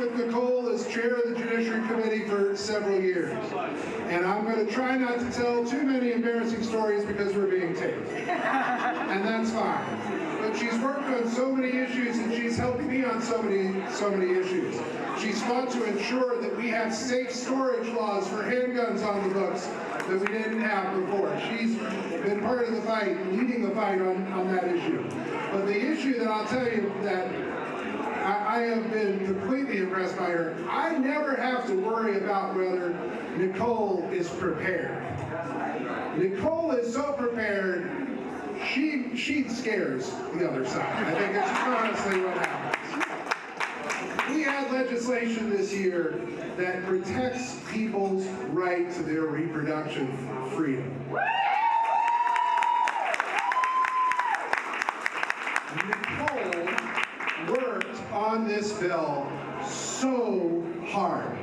with Nicole as chair of the Judiciary Committee for several years. And I'm going to try not to tell too many embarrassing stories because we're being taped. And that's fine. But she's worked on so many issues, and she's helping me on so many issues. She's fought to ensure that we have safe storage laws for handguns on the books that we didn't have before. She's been part of the fight, leading the fight on that issue. But the issue that I'll tell you that I have been completely impressed by her. I never have to worry about whether Nicole is prepared. Nicole is so prepared, she scares the other side. I think that's honestly what happens. We had legislation this year that protects people's right to their reproduction freedom. Worked on this bill so hard.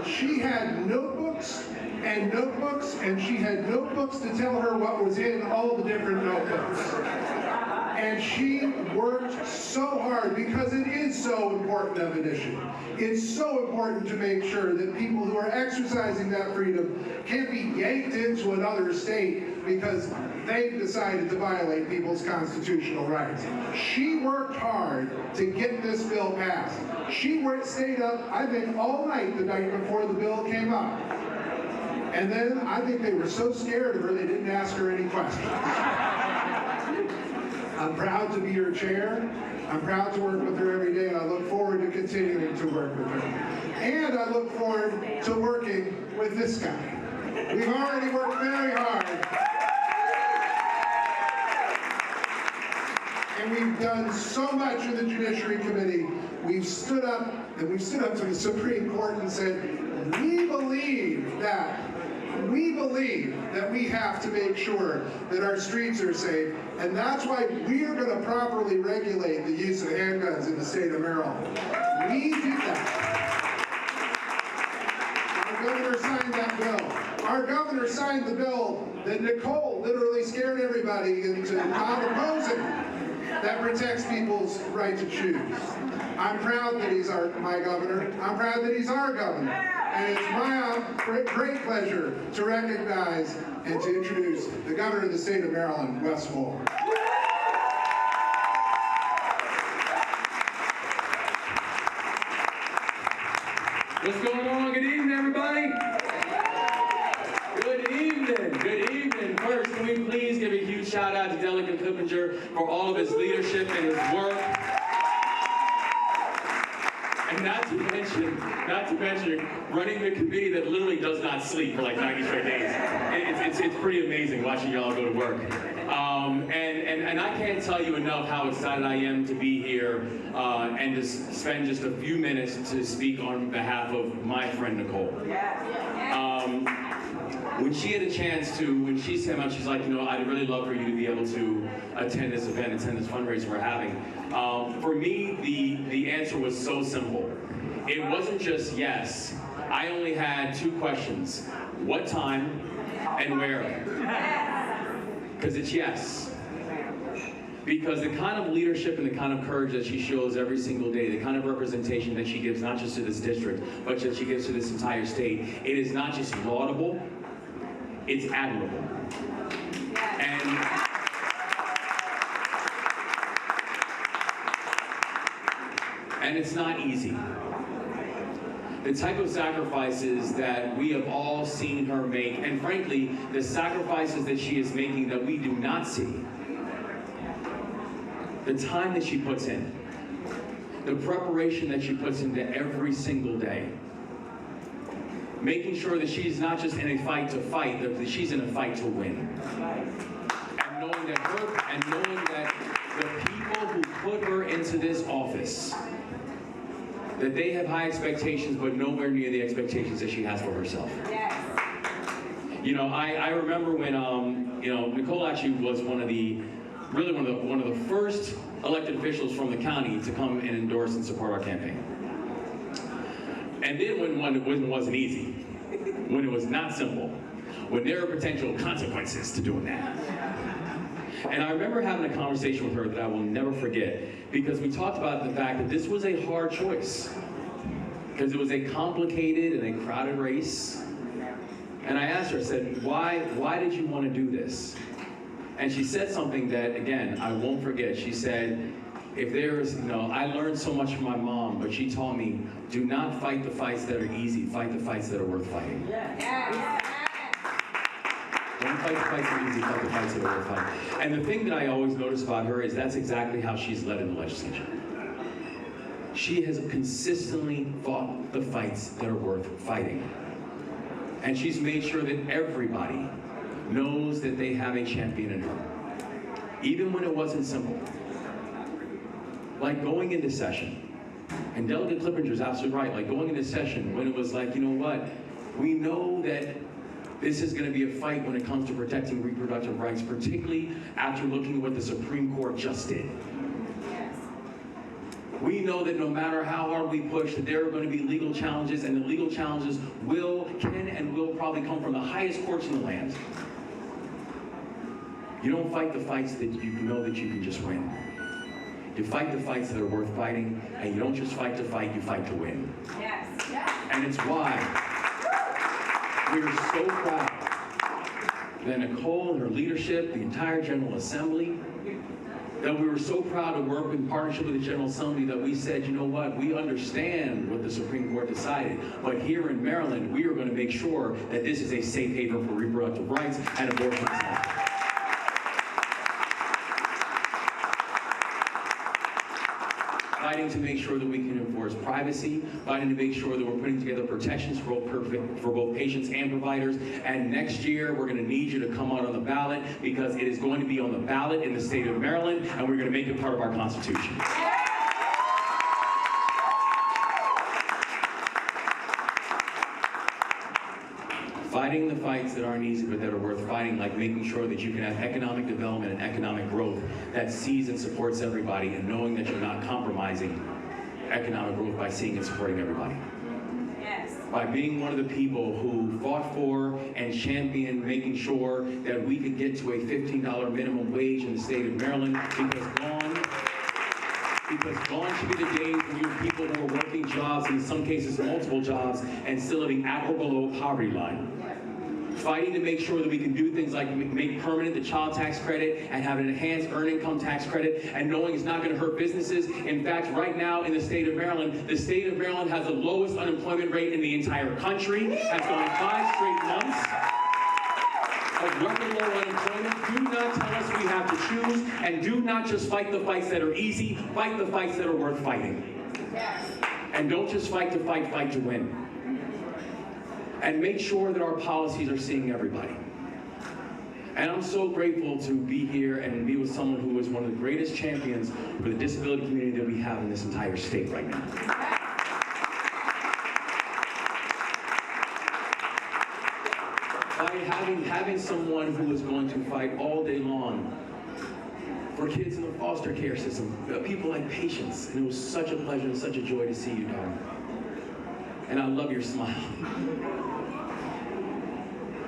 She had notebooks and notebooks, and she had notebooks to tell her what was in all the different notebooks. And she worked so hard because it is so important of an issue. It's so important to make sure that people who are exercising that freedom can't be yanked into another state because they've decided to violate people's constitutional rights. She worked hard to get this bill passed. She stayed up, I think, all night the night before the bill came up. And then I think they were so scared of her they didn't ask her any questions. I'm proud to be her chair. I'm proud to work with her every day, and I look forward to continuing to work with her. And I look forward to working with this guy. We've already worked very hard. And we've done so much in the Judiciary Committee. We've stood up to the Supreme Court and said, we believe that we have to make sure that our streets are safe, and that's why we are going to properly regulate the use of handguns in the state of Maryland. We did that. Our governor signed that bill. Our governor signed the bill that Nicole literally scared everybody into not opposing, that protects people's right to choose. I'm proud that he's my governor. I'm proud that he's our governor. And it's my great pleasure to recognize and to introduce the governor of the state of Maryland, Wes Moore. What's going on? Good evening, everybody. Good evening. Good evening. First, can we please give a huge shout out to Delegate Clippinger for all of his leadership and his work. And not to mention running the committee that literally does not sleep for like 90 straight days. It's pretty amazing watching y'all go to work. And I can't tell you enough how excited I am to be here and to spend just a few minutes to speak on behalf of my friend Nicole. When she had a chance to, when she came out, she's like, I'd really love for you to be able to attend this event, attend this fundraiser we're having. For me, the answer was so simple. It wasn't just yes. I only had two questions. What time and where? Because it's yes. Because the kind of leadership and the kind of courage that she shows every single day, the kind of representation that she gives not just to this district, but that she gives to this entire state, it is not just laudable, it's admirable. And it's not easy. The type of sacrifices that we have all seen her make, and frankly, the sacrifices that she is making that we do not see, the time that she puts in, the preparation that she puts into every single day, making sure that she's not just in a fight to fight, that she's in a fight to win. And knowing that the people who put her into this office, that they have high expectations, but nowhere near the expectations that she has for herself. Yes. I remember when Nicole actually was one of the first elected officials from the county to come and endorse and support our campaign. And then when it wasn't easy, when it was not simple, when there were potential consequences to doing that. And I remember having a conversation with her that I will never forget, because we talked about the fact that this was a hard choice. because it was a complicated and a crowded race. And I asked her, I said, why did you want to do this? And she said something that, again, I won't forget. She said, if there is, I learned so much from my mom, but she taught me, do not fight the fights that are easy, fight the fights that are worth fighting. Don't fight the fights that are easy, fight the fights that are worth fighting. And the thing that I always notice about her is that's exactly how she's led in the legislature. She has consistently fought the fights that are worth fighting. And she's made sure that everybody knows that they have a champion in her. Even when it wasn't simple. Like going into session. And Delegate Clippinger's absolutely right. Like going into session when it was like, you know what? We know that this is going to be a fight when it comes to protecting reproductive rights, particularly after looking at what the Supreme Court just did. We know that no matter how hard we push, that there are going to be legal challenges, and the legal challenges can and will probably come from the highest courts in the land. You don't fight the fights that you know that you can just win. You fight the fights that are worth fighting, and you don't just fight to fight, you fight to win. Yes. And it's why we're so proud that Nicole and her leadership, the entire General Assembly, that we were so proud to work in partnership with the General Assembly that we said, you know what, we understand what the Supreme Court decided, but here in Maryland, we are going to make sure that this is a safe haven for reproductive rights and abortion. Fighting to make sure that we can enforce privacy, fighting to make sure that we're putting together protections for both patients and providers. And next year, we're going to need you to come out on the ballot because it is going to be on the ballot in the state of Maryland, and we're going to make it part of our Constitution. Fighting the fights that aren't easy but that are worth fighting, like making sure that you can have economic development and economic growth that sees and supports everybody, and knowing that you're not compromising economic growth by seeing and supporting everybody. Yes. By being one of the people who fought for and championed making sure that we could get to a $15 minimum wage in the state of Maryland, because gone should be the days when you have people who are working jobs, in some cases multiple jobs, and still living at or below poverty line. Fighting to make sure that we can do things like make permanent the child tax credit and have an enhanced earned income tax credit, and knowing it's not going to hurt businesses. In fact, right now in the state of Maryland has the lowest unemployment rate in the entire country, has gone 5 straight months of record low unemployment. Do not tell us we have to choose, and do not just fight the fights that are easy, fight the fights that are worth fighting. Yes. And don't just fight to fight, fight to win. And make sure that our policies are seeing everybody. And I'm so grateful to be here and be with someone who is one of the greatest champions for the disability community that we have in this entire state right now. By having someone who is going to fight all day long for kids in the foster care system, people like patients. And it was such a pleasure and such a joy to see you, darling. And I love your smile.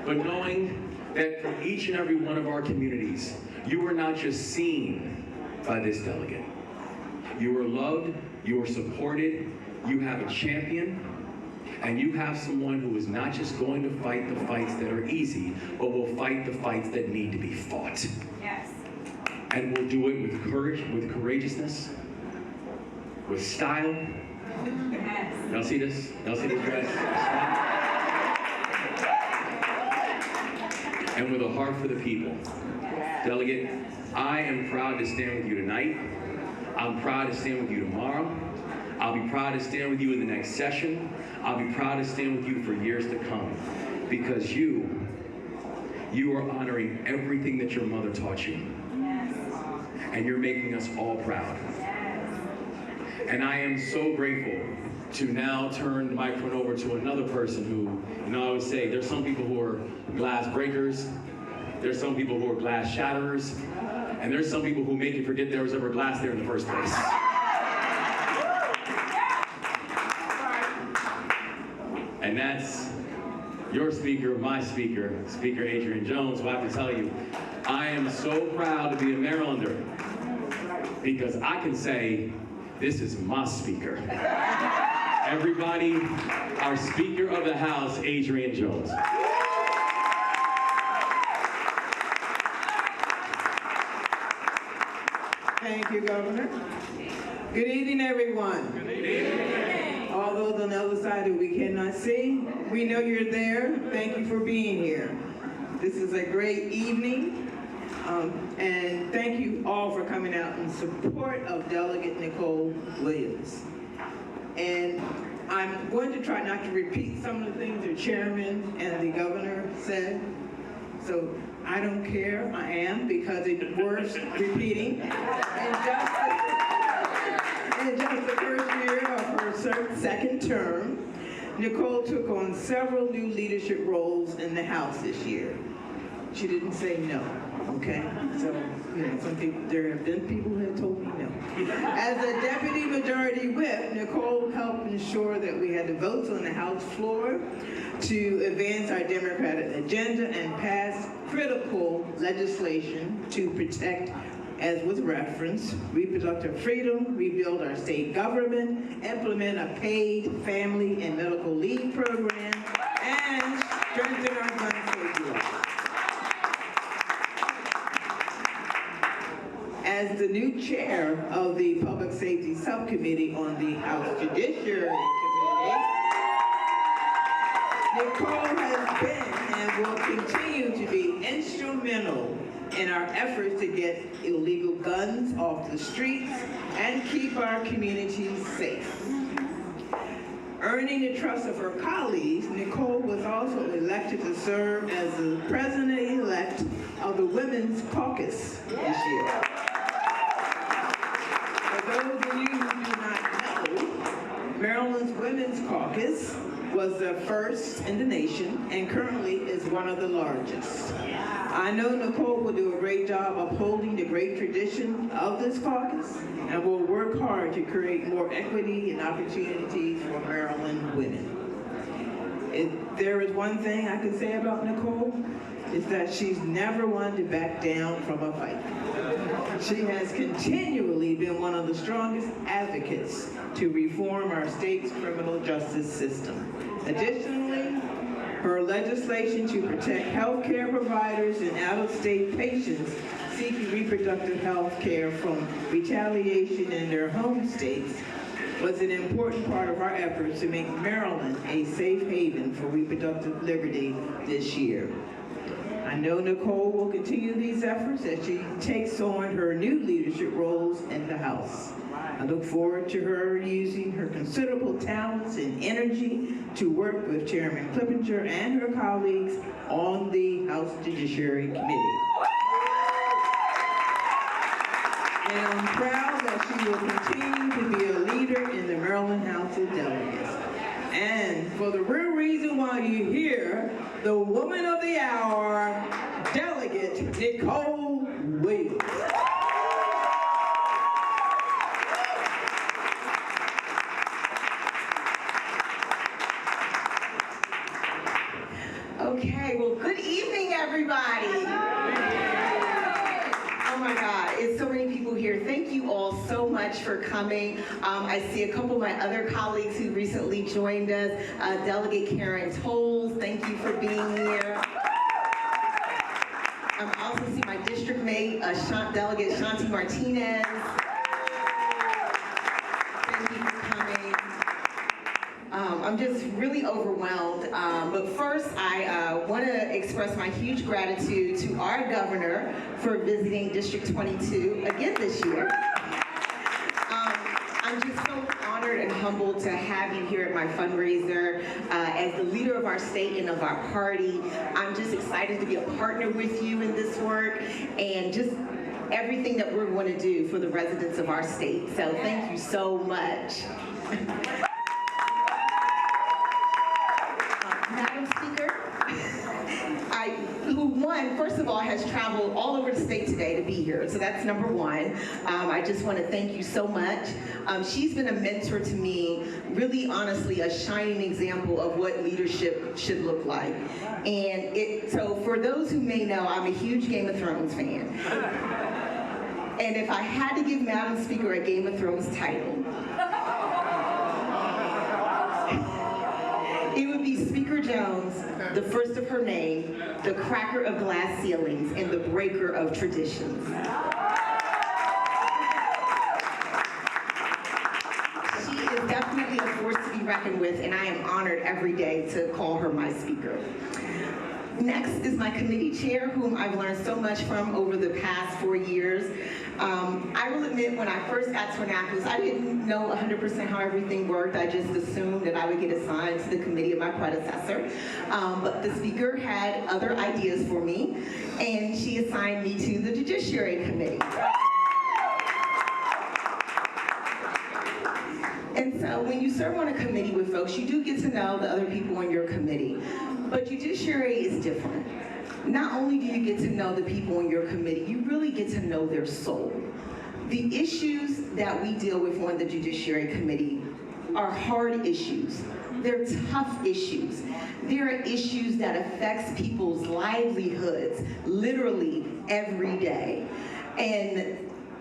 But knowing that for each and every one of our communities, you are not just seen by this delegate. You are loved, you are supported, you have a champion, and you have someone who is not just going to fight the fights that are easy, but will fight the fights that need to be fought. Yes. And will do it with courage, with courageousness, with style. Yes. Y'all see this? Y'all see this dress? And with a heart for the people. Delegate, I am proud to stand with you tonight. I'm proud to stand with you tomorrow. I'll be proud to stand with you in the next session. I'll be proud to stand with you for years to come. Because you are honoring everything that your mother taught you. Yes. And you're making us all proud. Yes. And I am so grateful to now turn the microphone over to another person who, I always say, there's some people who are glass breakers, there's some people who are glass shatterers, and there's some people who make you forget there was ever glass there in the first place. And that's your speaker, my speaker, Speaker Adrian Jones, who I have to tell you, I am so proud to be a Marylander, because I can say, this is my speaker. Everybody, our Speaker of the House, Adrian Jones. Thank you, Governor. Good evening, everyone. Good evening. All those on the other side that we cannot see, we know you're there. Thank you for being here. This is a great evening, and thank you all for coming out in support of Delegate Nicole Williams. And I'm going to try not to repeat some of the things the chairman and the governor said. So I don't care, I am, because it's worth repeating. In just the first year of her second term, Nicole took on several new leadership roles in the House this year. She didn't say no, okay? So, some people, there have been people who have told me no. As a deputy majority whip, Nicole helped ensure that we had the votes on the House floor to advance our Democratic agenda and pass critical legislation to protect, as was referenced, reproductive freedom, rebuild our state government, implement a paid family and medical leave program, and strengthen our gun safety laws. As the new chair of the Public Safety Subcommittee on the House Judiciary Committee, Nicole has been and will continue to be instrumental in our efforts to get illegal guns off the streets and keep our communities safe. Earning the trust of her colleagues, Nicole was also elected to serve as the president-elect of the Women's Caucus this year. For those of you who do not know, Maryland's Women's Caucus was the first in the nation and currently is one of the largest. I know Nicole will do a great job upholding the great tradition of this caucus and will work hard to create more equity and opportunities for Maryland women. If there is one thing I can say about Nicole, is that she's never one to back down from a fight. She has continually been one of the strongest advocates to reform our state's criminal justice system. Additionally, her legislation to protect health care providers and out-of-state patients seeking reproductive health care from retaliation in their home states was an important part of our efforts to make Maryland a safe haven for reproductive liberty this year. I know Nicole will continue these efforts as she takes on her new leadership roles in the House. I look forward to her using her considerable talents and energy to work with Chairman Clippinger and her colleagues on the House Judiciary Committee. And I'm proud that she will continue to be a leader in the Maryland House of Delegates. And for the real reason why you're here, the woman of the hour, Delegate Nicole Williams. Okay, well, good evening, everybody. Oh my God, it's so many people here. Thank you all so much for coming. I see a couple of my other colleagues who recently joined us. Delegate Karen Tolles, thank you for being here. I also see my district mate, Delegate Shanti Martinez. Thank you for coming. I'm just really overwhelmed. But first, I want to express my huge gratitude to our governor for visiting District 22 again this year. I'm just so honored and humbled to have you here at my fundraiser. As the leader of our state and of our party, I'm just excited to be a partner with you in this work and just everything that we're going to do for the residents of our state. So thank you so much. Madam Speaker, first of all, has traveled all over the state today to be here, so that's number one. I just want to thank you so much. She's been a mentor to me, really honestly a shining example of what leadership should look like. And so for those who may know, I'm a huge Game of Thrones fan. And if I had to give Madam Speaker a Game of Thrones title, Jones, the first of her name, the cracker of glass ceilings, and the breaker of traditions. She is definitely a force to be reckoned with, and I am honored every day to call her my speaker. Next is my committee chair, whom I've learned so much from over the past 4 years. I will admit, when I first got to Annapolis, I didn't know 100% how everything worked. I just assumed that I would get assigned to the committee of my predecessor. But the speaker had other ideas for me, and she assigned me to the Judiciary Committee. And so when you serve on a committee with folks, you do get to know the other people on your committee. But judiciary is different. Not only do you get to know the people on your committee, you really get to know their soul. The issues that we deal with on the Judiciary Committee are hard issues. They're tough issues. There are issues that affects people's livelihoods literally every day. And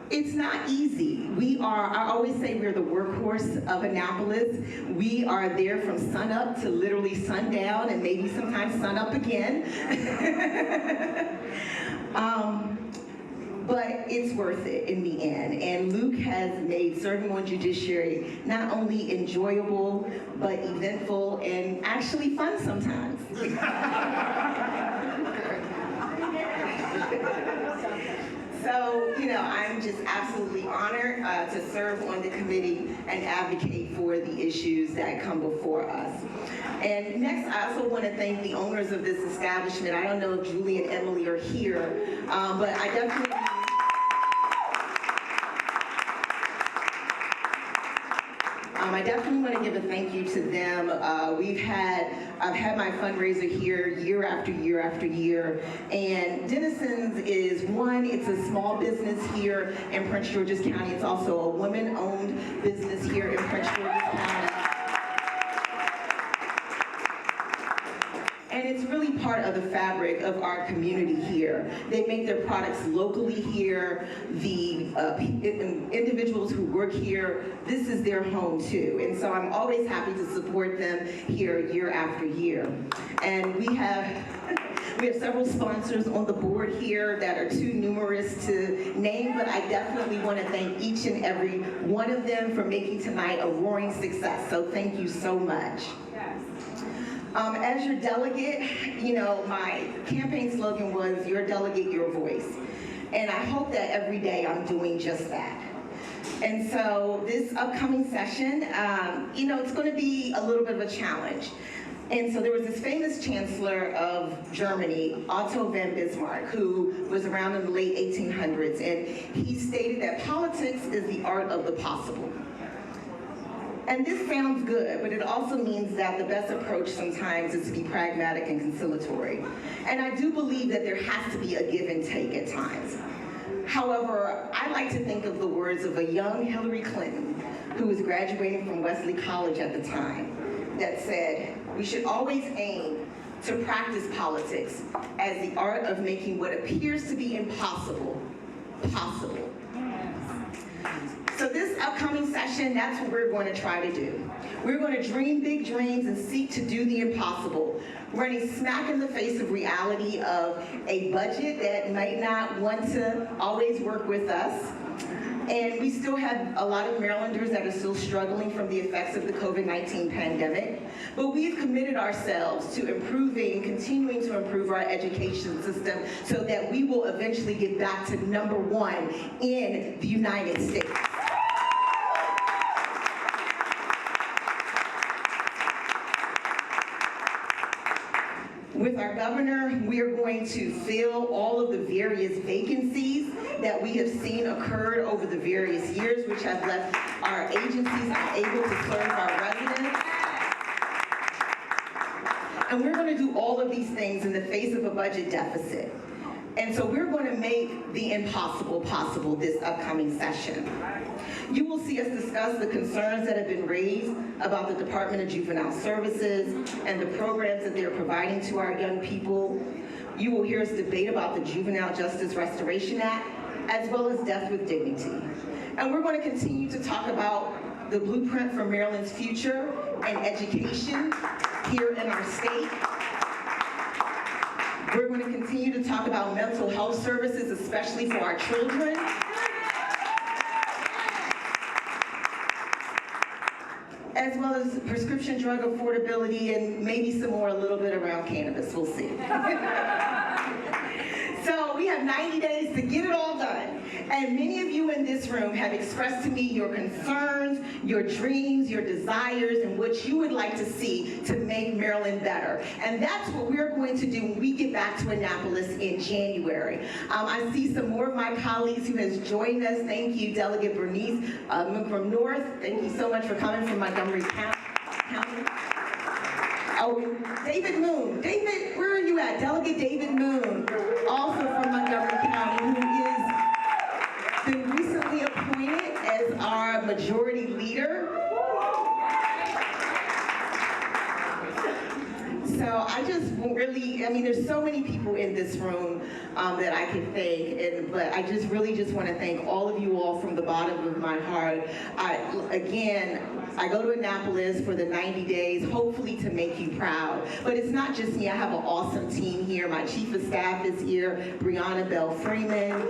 it's not easy. I always say we're the workhorse of Annapolis. We are there from sun up to literally sundown, and maybe sometimes sun up again. But it's worth it in the end. And Luke has made serving on judiciary not only enjoyable, but eventful and actually fun sometimes. So, I'm just absolutely honored to serve on the committee and advocate for the issues that come before us. And next, I also want to thank the owners of this establishment. I don't know if Julie and Emily are here, but I definitely... I definitely want to give a thank you to them. I've had my fundraiser here year after year after year, and Denizens is one, it's a small business here in Prince George's County. It's also a women-owned business here in Prince George's County. And it's really part of the fabric of our community here. They make their products locally here. The individuals who work here, this is their home too. And so I'm always happy to support them here year after year. And we have several sponsors on the board here that are too numerous to name, but I definitely want to thank each and every one of them for making tonight a roaring success. So thank you so much. As your delegate, my campaign slogan was, your delegate, your voice. And I hope that every day I'm doing just that. And so this upcoming session, it's going to be a little bit of a challenge. And so there was this famous chancellor of Germany, Otto von Bismarck, who was around in the late 1800s, and he stated that politics is the art of the possible. And this sounds good, but it also means that the best approach sometimes is to be pragmatic and conciliatory. And I do believe that there has to be a give and take at times. However, I like to think of the words of a young Hillary Clinton, who was graduating from Wesley College at the time, that said, we should always aim to practice politics as the art of making what appears to be impossible, possible. So this upcoming session, that's what we're going to try to do. We're going to dream big dreams and seek to do the impossible, running smack in the face of reality of a budget that might not want to always work with us. And we still have a lot of Marylanders that are still struggling from the effects of the COVID-19 pandemic. But we've committed ourselves to improving, continuing to improve our education system so that we will eventually get back to #1 in the United States. With our governor, we are going to fill all of the various vacancies that we have seen occurred over the various years, which have left our agencies unable to serve our residents. And we're going to do all of these things in the face of a budget deficit. And so we're going to make the impossible possible this upcoming session. You will see us discuss the concerns that have been raised about the Department of Juvenile Services and the programs that they're providing to our young people. You will hear us debate about the Juvenile Justice Restoration Act, as well as death with dignity. And we're going to continue to talk about the blueprint for Maryland's future and education, here in our state. We're going to continue to talk about mental health services, especially for our children. As well as prescription drug affordability and maybe some more, a little bit around cannabis, we'll see. So we have 90 days to get it all done. And many of you in this room have expressed to me your concerns, your dreams, your desires, and what you would like to see to make Maryland better. And that's what we're going to do when we get back to Annapolis in January. I see some more of my colleagues who has joined us. Thank you, Delegate Bernice from North. Thank you so much for coming from Montgomery County. Oh, David Moon. David, where are you at? Delegate David Moon, also from Montgomery County, who is been recently appointed as our majority leader. So I just really, I mean, there's so many people in this room that I can thank, but I just really just want to thank all of you all from the bottom of my heart. I go to Annapolis for the 90 days, hopefully to make you proud. But it's not just me, I have an awesome team here. My chief of staff is here, Brianna Bell Freeman.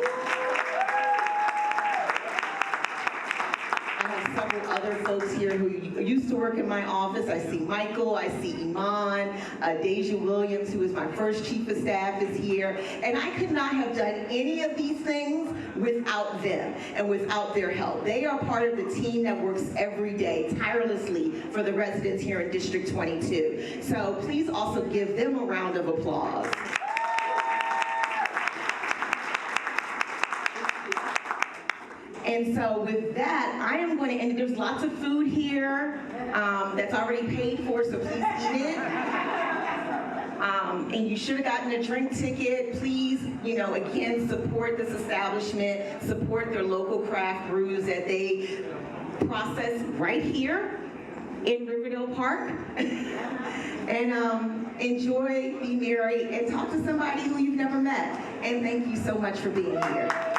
Several other folks here who used to work in my office. I see Michael, I see Iman, Deja Williams, who was my first chief of staff, is here. And I could not have done any of these things without them and without their help. They are part of the team that works every day, tirelessly, for the residents here in District 22. So please also give them a round of applause. And so with that, I am going to end. There's lots of food here that's already paid for, so please eat it. And you should have gotten a drink ticket. Please, again, support this establishment, support their local craft brews that they process right here in Riverdale Park. And enjoy, be merry, and talk to somebody who you've never met. And thank you so much for being here.